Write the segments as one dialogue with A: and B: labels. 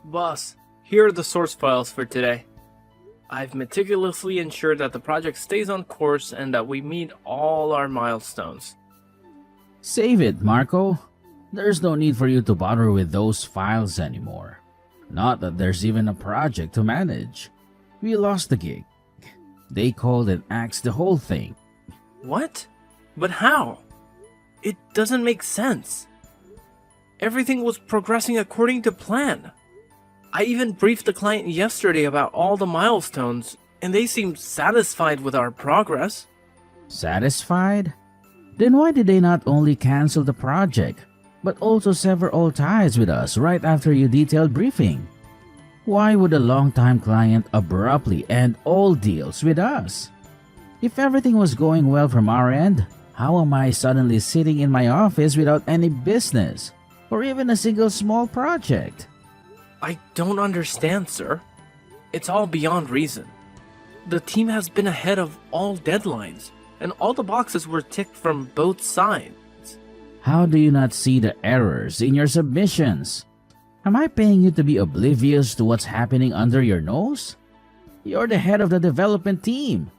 A: Boss, here are the source files for today. I've meticulously ensured that the project stays on course and that we meet all our milestones.
B: Save it, Marco. There's no need for you to bother with those files anymore. Not that there's even a project to manage. We lost the gig. They called and axed the whole thing.
A: What? But how? It doesn't make sense. Everything was progressing according to plan. I even briefed the client yesterday about all the milestones, and they seemed satisfied with our progress.
B: Satisfied? Then why did they not only cancel the project, but also sever all ties with us right after your detailed briefing? Why would a long-time client abruptly end all deals with us? If everything was going well from our end, how am I suddenly sitting in my office without any business, or even a single small project?
A: I don't understand, sir. It's all beyond reason. The team has been ahead of all deadlines, and all the boxes were ticked from both sides.
B: How do you not see the errors in your submissions? Am I paying you to be oblivious to what's happening under your nose? You're the head of the development team.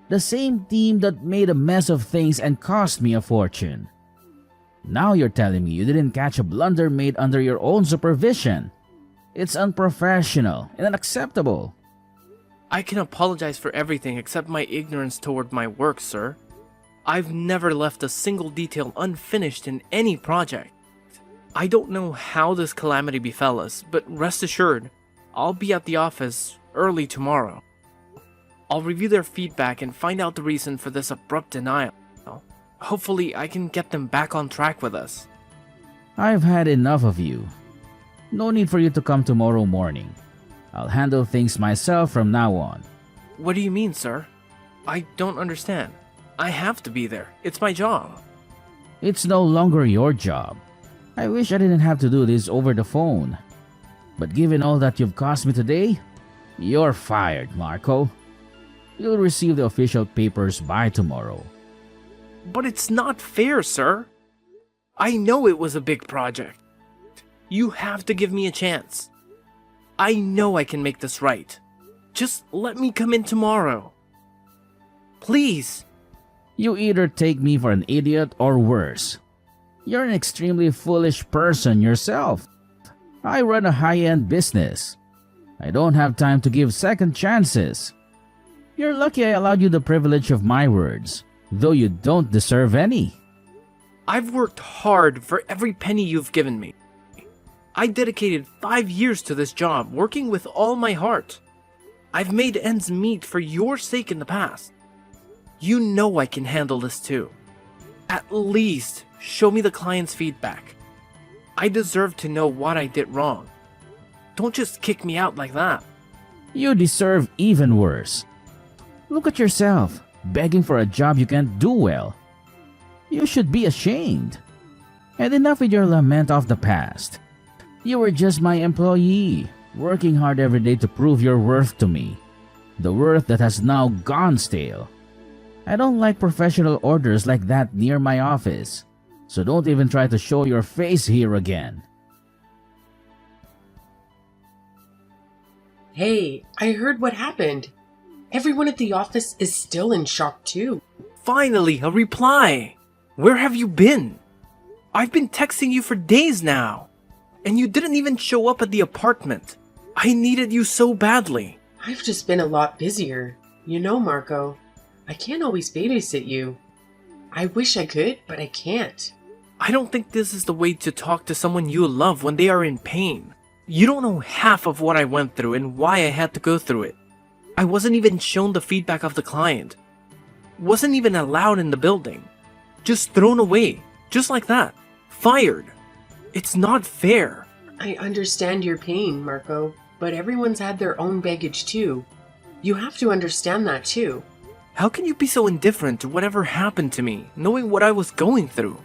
B: The same team that made a mess of things and cost me a fortune. Now you're telling me you didn't catch a blunder made under your own supervision. It's unprofessional and unacceptable.
A: I can apologize for everything except my ignorance toward my work, sir. I've never left a single detail unfinished in any project. I don't know how this calamity befell us, but rest assured, I'll be at the office early tomorrow. I'll review their feedback and find out the reason for this abrupt denial. Hopefully, I can get them back on track with us.
B: I've had enough of you. No need for you to come tomorrow morning. I'll handle things myself from now on.
A: What do you mean, sir? I don't understand. I have to be there. It's my job.
B: It's no longer your job. I wish I didn't have to do this over the phone. But given all that you've cost me today, you're fired, Marco. You'll receive the official papers by tomorrow.
A: But it's not fair, sir. I know it was a big project. You have to give me a chance. I know I can make this right. Just let me come in tomorrow. Please.
B: You either take me for an idiot or worse. You're an extremely foolish person yourself. I run a high-end business. I don't have time to give second chances. You're lucky I allowed you the privilege of my words, though you don't deserve any.
A: I've worked hard for every penny you've given me. I dedicated 5 years to this job, working with all my heart. I've made ends meet for your sake in the past. You know I can handle this too. At least show me the client's feedback. I deserve to know what I did wrong. Don't just kick me out like that.
B: You deserve even worse. Look at yourself, begging for a job you can't do well. You should be ashamed. And enough with your lament of the past. You were just my employee, working hard every day to prove your worth to me. The worth that has now gone stale. I don't like professional orders like that near my office, so don't even try to show your face here again.
C: Hey, I heard what happened. Everyone at the office is still in shock too.
A: Finally, a reply! Where have you been? I've been texting you for days now. And you didn't even show up at the apartment. I needed you so badly.
C: I've just been a lot busier. You know, Marco, I can't always babysit you. I wish I could, but I can't.
A: I don't think this is the way to talk to someone you love when they are in pain. You don't know half of what I went through and why I had to go through it. I wasn't even shown the feedback of the client. Wasn't even allowed in the building. Just thrown away, just like that. Fired. It's not fair.
C: I understand your pain, Marco, but everyone's had their own baggage too. You have to understand that too.
A: How can you be so indifferent to whatever happened to me, knowing what I was going through?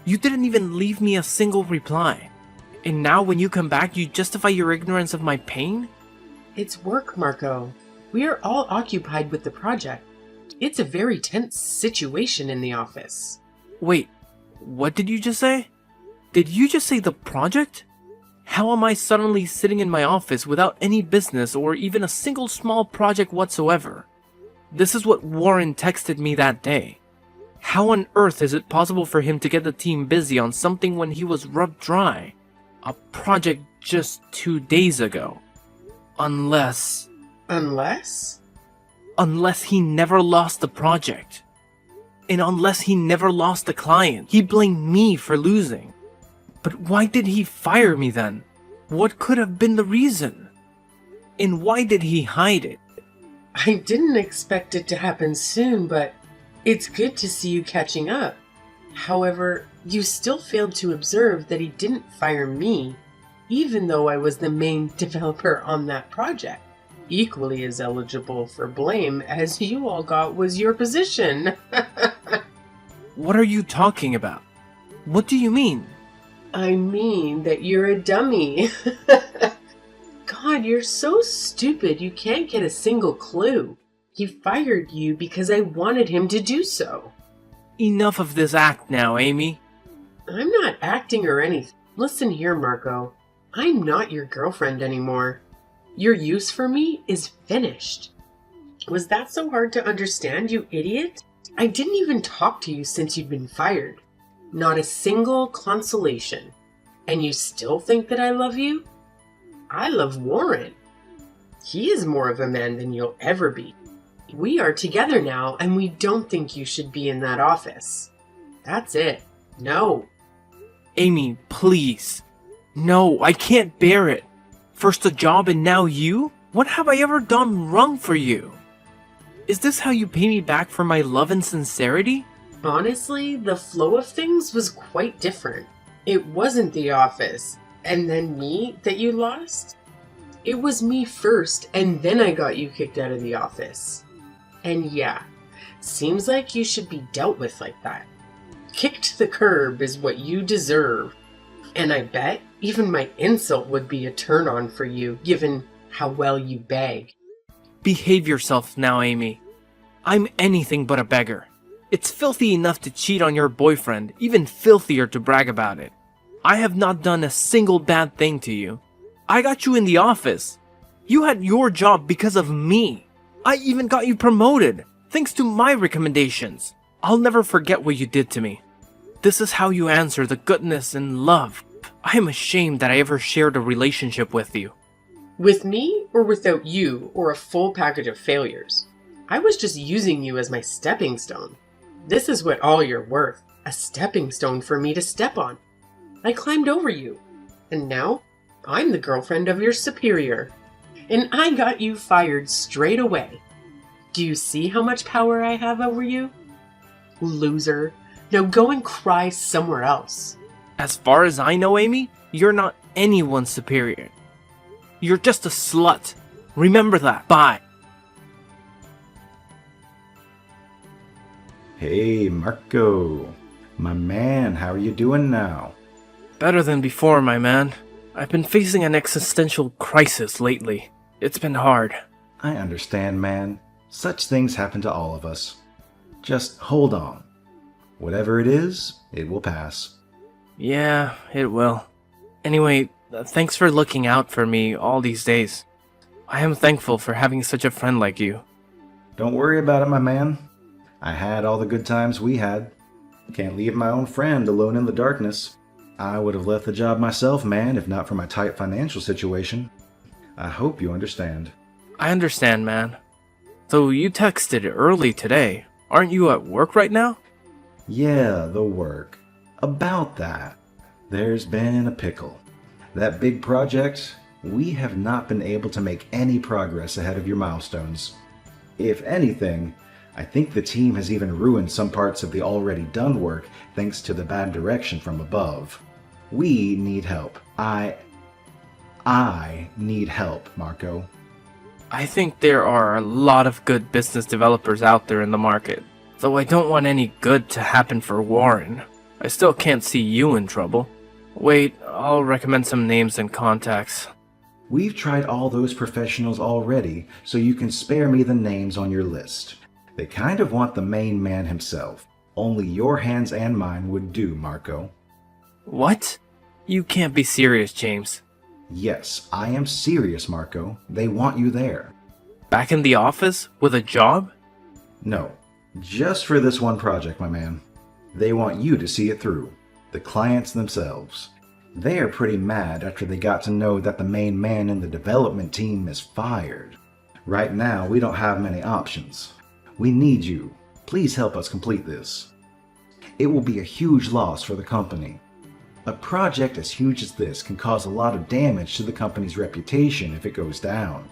A: You didn't even leave me a single reply. And now when you come back, you justify your ignorance of my pain?
C: It's work, Marco. We are all occupied with the project. It's a very tense situation in the office.
A: Wait, what did you just say? Did you just say the project? How am I suddenly sitting in my office without any business or even a single small project whatsoever? This is what Warren texted me that day. How on earth is it possible for him to get the team busy on something when he was rubbed dry? A project just 2 days ago. Unless he never lost the project. And unless he never lost a client, he blamed me for losing. But why did he fire me then? What could have been the reason? And why did he hide it?
C: I didn't expect it to happen soon, but it's good to see you catching up. However, you still failed to observe that he didn't fire me, even though I was the main developer on that project. Equally as eligible for blame as you all got was your position.
A: What are you talking about? What do you mean?
C: I mean that you're a dummy. God, you're so stupid you can't get a single clue. He fired you because I wanted him to do so.
A: Enough of this act now, Amy.
C: I'm not acting or anything. Listen here, Marco. I'm not your girlfriend anymore. Your use for me is finished. Was that so hard to understand, you idiot? I didn't even talk to you since you'd been fired. Not a single consolation. And you still think that I love you? I love Warren. He is more of a man than you'll ever be. We are together now, and we don't think you should be in that office. That's it. No.
A: Amy, please. No, I can't bear it. First a job and now you? What have I ever done wrong for you? Is this how you pay me back for my love and sincerity?
C: Honestly, the flow of things was quite different. It wasn't the office, and then me that you lost. It was me first, and then I got you kicked out of the office. And yeah, seems like you should be dealt with like that. Kicked to the curb is what you deserve. And I bet even my insult would be a turn on for you, given how well you beg.
A: Behave yourself now, Amy. I'm anything but a beggar. It's filthy enough to cheat on your boyfriend, even filthier to brag about it. I have not done a single bad thing to you. I got you in the office. You had your job because of me. I even got you promoted, thanks to my recommendations. I'll never forget what you did to me. This is how you answer the goodness and love. I am ashamed that I ever shared a relationship with you.
C: With me or without you, or a full package of failures? I was just using you as my stepping stone. This is what all you're worth, a stepping stone for me to step on. I climbed over you, and now I'm the girlfriend of your superior. And I got you fired straight away. Do you see how much power I have over you? Loser. Now go and cry somewhere else.
A: As far as I know, Amy, you're not anyone's superior. You're just a slut. Remember that. Bye.
D: Hey, Marco. My man, how are you doing now?
A: Better than before, my man. I've been facing an existential crisis lately. It's been hard.
D: I understand, man. Such things happen to all of us. Just hold on. Whatever it is, it will pass.
A: Yeah, it will. Anyway, thanks for looking out for me all these days. I am thankful for having such a friend like you.
D: Don't worry about it, my man. I had all the good times we had. Can't leave my own friend alone in the darkness. I would have left the job myself, man, if not for my tight financial situation. I hope you understand.
A: I understand, man. Though you texted early today. Aren't you at work right now?
D: Yeah, the work. About that. There's been a pickle. That big project, we have not been able to make any progress ahead of your milestones. If anything, I think the team has even ruined some parts of the already done work thanks to the bad direction from above. We need help. I need help, Marco.
A: I think there are a lot of good business developers out there in the market. Though I don't want any good to happen for Warren. I still can't see you in trouble. Wait, I'll recommend some names and contacts.
D: We've tried all those professionals already, so you can spare me the names on your list. They kind of want the main man himself. Only your hands and mine would do, Marco.
A: What? You can't be serious, James.
D: Yes, I am serious, Marco. They want you there.
A: Back in the office with a job?
D: No, just for this one project, my man. They want you to see it through. The clients themselves. They are pretty mad after they got to know that the main man in the development team is fired. Right now, we don't have many options. We need you. Please help us complete this. It will be a huge loss for the company. A project as huge as this can cause a lot of damage to the company's reputation if it goes down.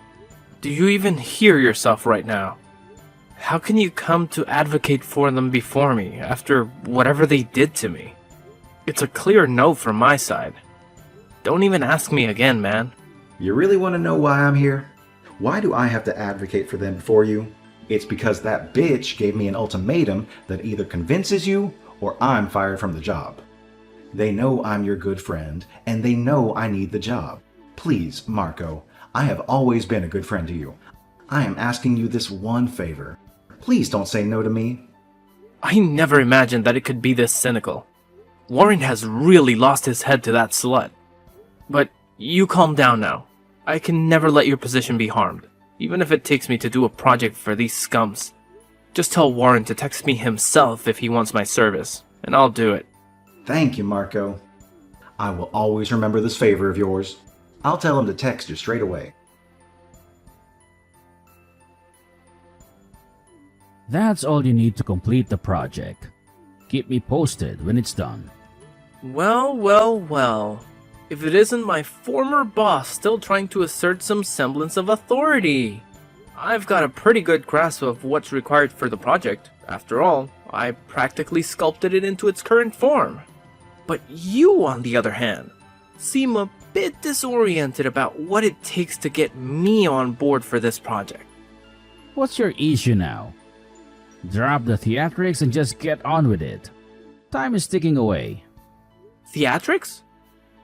A: Do you even hear yourself right now? How can you come to advocate for them before me after whatever they did to me? It's a clear no from my side. Don't even ask me again, man.
D: You really want to know why I'm here? Why do I have to advocate for them before you? It's because that bitch gave me an ultimatum that either convinces you or I'm fired from the job. They know I'm your good friend, and they know I need the job. Please, Marco, I have always been a good friend to you. I am asking you this one favor. Please don't say no to me.
A: I never imagined that it could be this cynical. Warren has really lost his head to that slut. But you calm down now. I can never let your position be harmed, even if it takes me to do a project for these scums. Just tell Warren to text me himself if he wants my service, and I'll do it.
D: Thank you, Marco. I will always remember this favor of yours. I'll tell him to text you straight away.
B: That's all you need to complete the project. Keep me posted when it's done.
A: Well. If it isn't my former boss still trying to assert some semblance of authority. I've got a pretty good grasp of what's required for the project. After all, I practically sculpted it into its current form. But you, on the other hand, seem a bit disoriented about what it takes to get me on board for this project.
B: What's your issue now? Drop the theatrics and just get on with it. Time is ticking away.
A: Theatrics?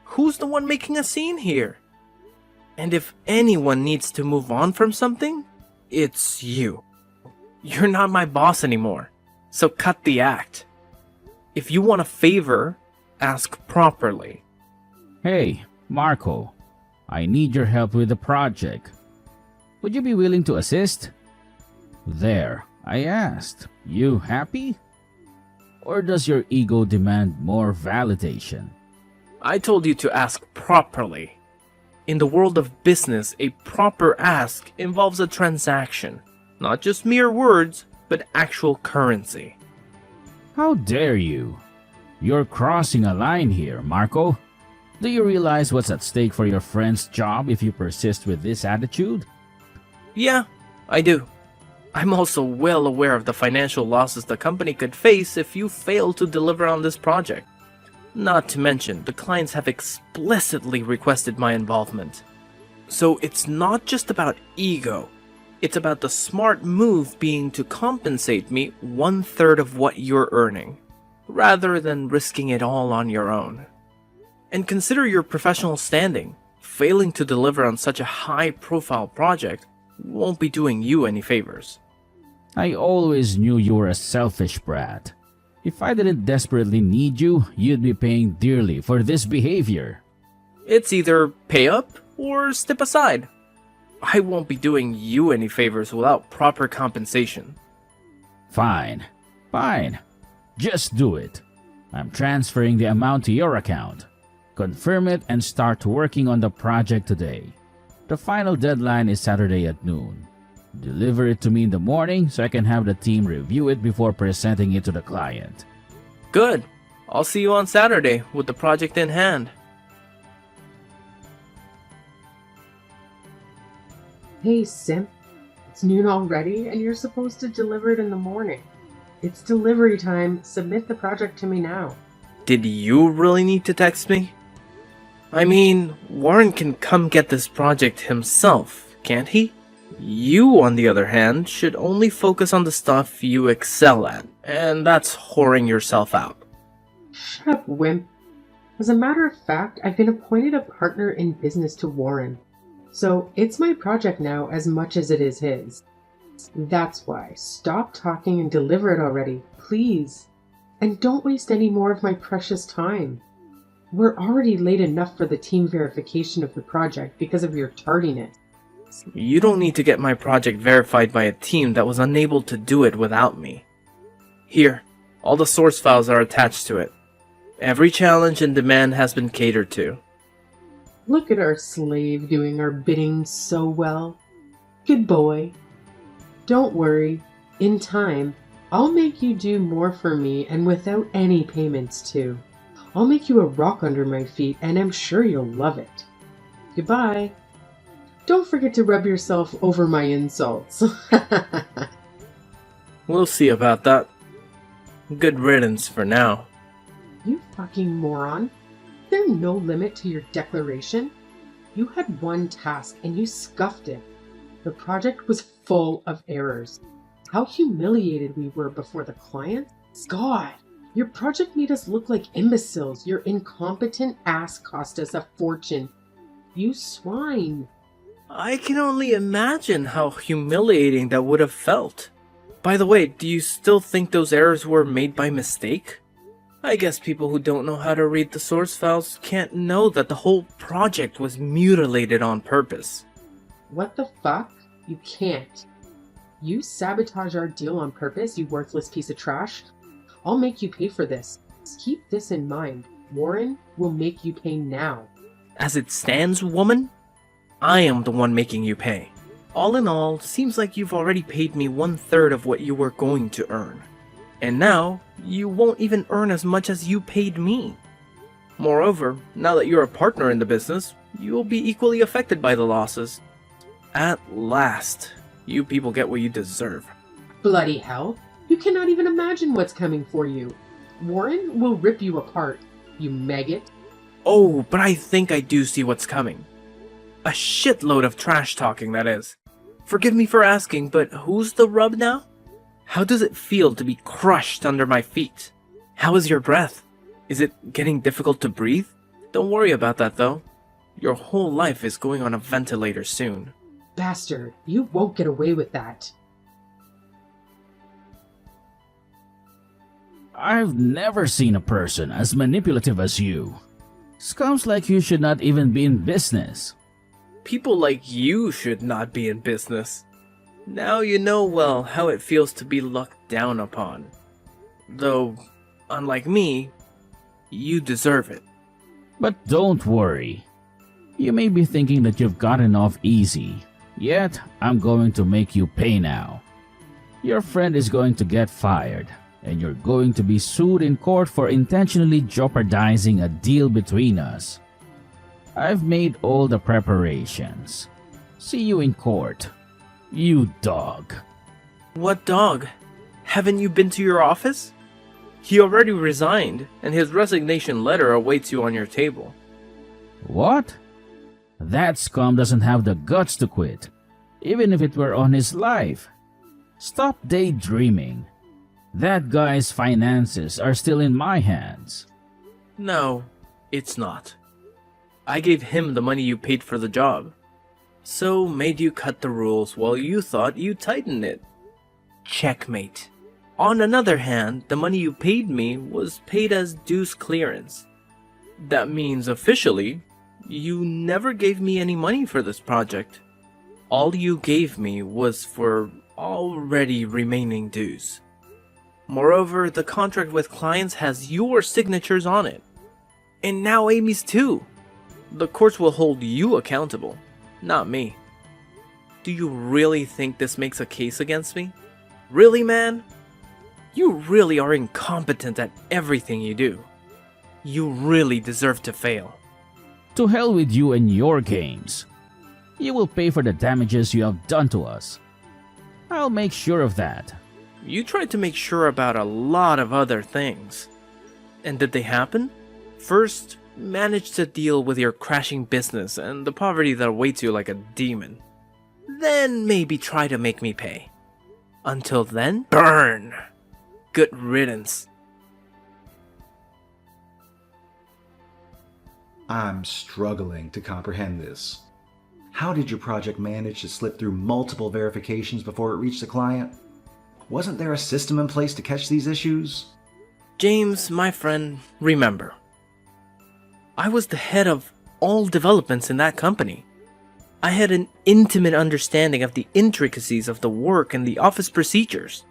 A: Who's the one making a scene here? And if anyone needs to move on from something, it's you. You're not my boss anymore, so cut the act. If you want a favor, ask properly.
B: Hey, Marco, I need your help with the project. Would you be willing to assist? There, I asked. You happy? Or does your ego demand more validation?
A: I told you to ask properly. In the world of business, a proper ask involves a transaction. Not just mere words, but actual currency.
B: How dare you? You're crossing a line here, Marco. Do you realize what's at stake for your friend's job if you persist with this attitude?
A: Yeah, I do. I'm also well aware of the financial losses the company could face if you fail to deliver on this project. Not to mention, the clients have explicitly requested my involvement. So it's not just about ego. It's about the smart move being to compensate me 1/3 of what you're earning, rather than risking it all on your own. And consider your professional standing. Failing to deliver on such a high-profile project won't be doing you any favors.
B: I always knew you were a selfish brat. If I didn't desperately need you, you'd be paying dearly for this behavior.
A: It's either pay up or step aside. I won't be doing you any favors without proper compensation.
B: Fine. Just do it. I'm transferring the amount to your account. Confirm it and start working on the project today. The final deadline is Saturday at noon. Deliver it to me in the morning so I can have the team review it before presenting it to the client.
A: Good. I'll see you on Saturday with the project in hand.
C: Hey, Simp. It's noon already, and you're supposed to deliver it in the morning. It's delivery time. Submit the project to me now.
A: Did you really need to text me? I mean, Warren can come get this project himself, can't he? You, on the other hand, should only focus on the stuff you excel at, and that's whoring yourself out.
C: Shut up, wimp. As a matter of fact, I've been appointed a partner in business to Warren. So it's my project now as much as it is his. That's why. Stop talking and deliver it already, please. And don't waste any more of my precious time. We're already late enough for the team verification of the project because of your tardiness.
A: You don't need to get my project verified by a team that was unable to do it without me. Here, all the source files are attached to it. Every challenge and demand has been catered to.
C: Look at our slave doing our bidding so well. Good boy. Don't worry. In time, I'll make you do more for me and without any payments too. I'll make you a rock under my feet and I'm sure you'll love it. Goodbye. Don't forget to rub yourself over my insults.
A: We'll see about that. Good riddance for now.
C: You fucking moron. There's no limit to your declaration. You had one task and you scuffed it. The project was full of errors. How humiliated we were before the client. God, your project made us look like imbeciles. Your incompetent ass cost us a fortune. You swine.
A: I can only imagine how humiliating that would have felt. By the way, do you still think those errors were made by mistake? I guess people who don't know how to read the source files can't know that the whole project was mutilated on purpose.
C: What the fuck? You can't. You sabotage our deal on purpose, you worthless piece of trash. I'll make you pay for this. Keep this in mind. Warren will make you pay now.
A: As it stands, woman, I am the one making you pay. All in all, seems like you've already paid me 1/3 of what you were going to earn. And now, you won't even earn as much as you paid me. Moreover, now that you're a partner in the business, you'll be equally affected by the losses. At last, you people get what you deserve.
C: Bloody hell. You cannot even imagine what's coming for you. Warren will rip you apart, you maggot.
A: Oh, but I think I do see what's coming. A shitload of trash talking, that is. Forgive me for asking, but who's the rub now? How does it feel to be crushed under my feet? How is your breath? Is it getting difficult to breathe? Don't worry about that, though. Your whole life is going on a ventilator soon.
C: Bastard, you won't get away with that.
B: I've never seen a person as manipulative as you. Scums like you should not even be in business.
A: People like you should not be in business. Now you know well how it feels to be looked down upon. Though, unlike me, you deserve it.
B: But don't worry. You may be thinking that you've gotten off easy, yet I'm going to make you pay now. Your friend is going to get fired, and you're going to be sued in court for intentionally jeopardizing a deal between us. I've made all the preparations. See you in court, you dog.
A: What dog? Haven't you been to your office? He already resigned, and his resignation letter awaits you on your table.
B: What? That scum doesn't have the guts to quit, even if it were on his life. Stop daydreaming. That guy's finances are still in my hands.
A: No, it's not. I gave him the money you paid for the job. So made you cut the rules while you thought you'd tighten it. Checkmate. On another hand, the money you paid me was paid as dues clearance. That means officially, you never gave me any money for this project. All you gave me was for already remaining dues. Moreover, the contract with clients has your signatures on it. And now Amy's too. The courts will hold you accountable, not me. Do you really think this makes a case against me? Really, man? You really are incompetent at everything you do. You really deserve to fail.
B: To hell with you and your games. You will pay for the damages you have done to us. I'll make sure of that.
A: You tried to make sure about a lot of other things. And did they happen? First, manage to deal with your crashing business and the poverty that awaits you like a demon. Then maybe try to make me pay. Until then, burn! Good riddance.
D: I'm struggling to comprehend this. How did your project manage to slip through multiple verifications before it reached the client? Wasn't there a system in place to catch these issues?
A: James, my friend, remember. I was the head of all developments in that company. I had an intimate understanding of the intricacies of the work and the office procedures.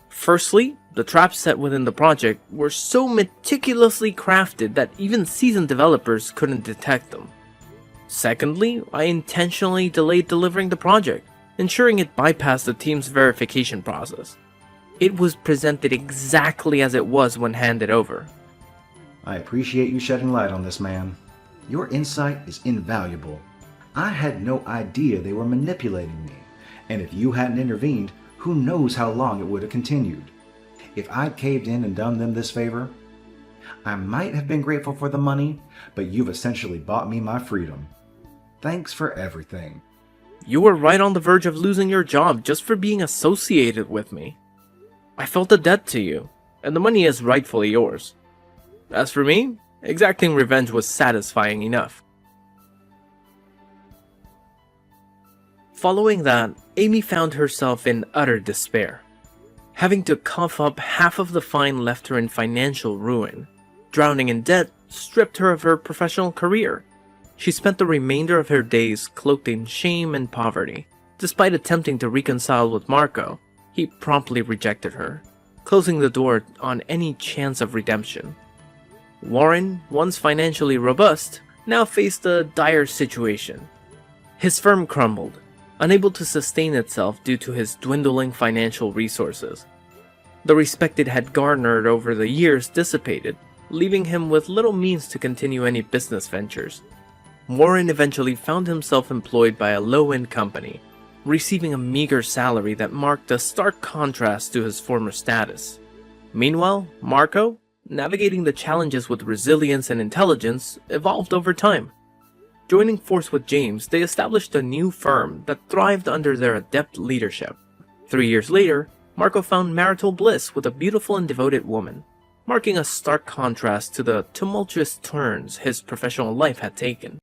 A: Firstly, the traps set within the project were so meticulously crafted that even seasoned developers couldn't detect them. Secondly, I intentionally delayed delivering the project, ensuring it bypassed the team's verification process. It was presented exactly as it was when handed over.
D: I appreciate you shedding light on this, man. Your insight is invaluable. I had no idea they were manipulating me, and if you hadn't intervened, who knows how long it would have continued. If I'd caved in and done them this favor, I might have been grateful for the money, but you've essentially bought me my freedom. Thanks for everything.
A: You were right on the verge of losing your job just for being associated with me. I felt a debt to you, and the money is rightfully yours. As for me, exacting revenge was satisfying enough. Following that, Amy found herself in utter despair. Having to cough up half of the fine left her in financial ruin. Drowning in debt stripped her of her professional career. She spent the remainder of her days cloaked in shame and poverty. Despite attempting to reconcile with Marco, he promptly rejected her, closing the door on any chance of redemption. Warren, once financially robust, now faced a dire situation. His firm crumbled, unable to sustain itself due to his dwindling financial resources. The respect it had garnered over the years dissipated, leaving him with little means to continue any business ventures. Warren eventually found himself employed by a low-end company, receiving a meager salary that marked a stark contrast to his former status. Meanwhile, Marco, navigating the challenges with resilience and intelligence, evolved over time. Joining force with James, they established a new firm that thrived under their adept leadership. 3 years later, Marco found marital bliss with a beautiful and devoted woman, marking a stark contrast to the tumultuous turns his professional life had taken.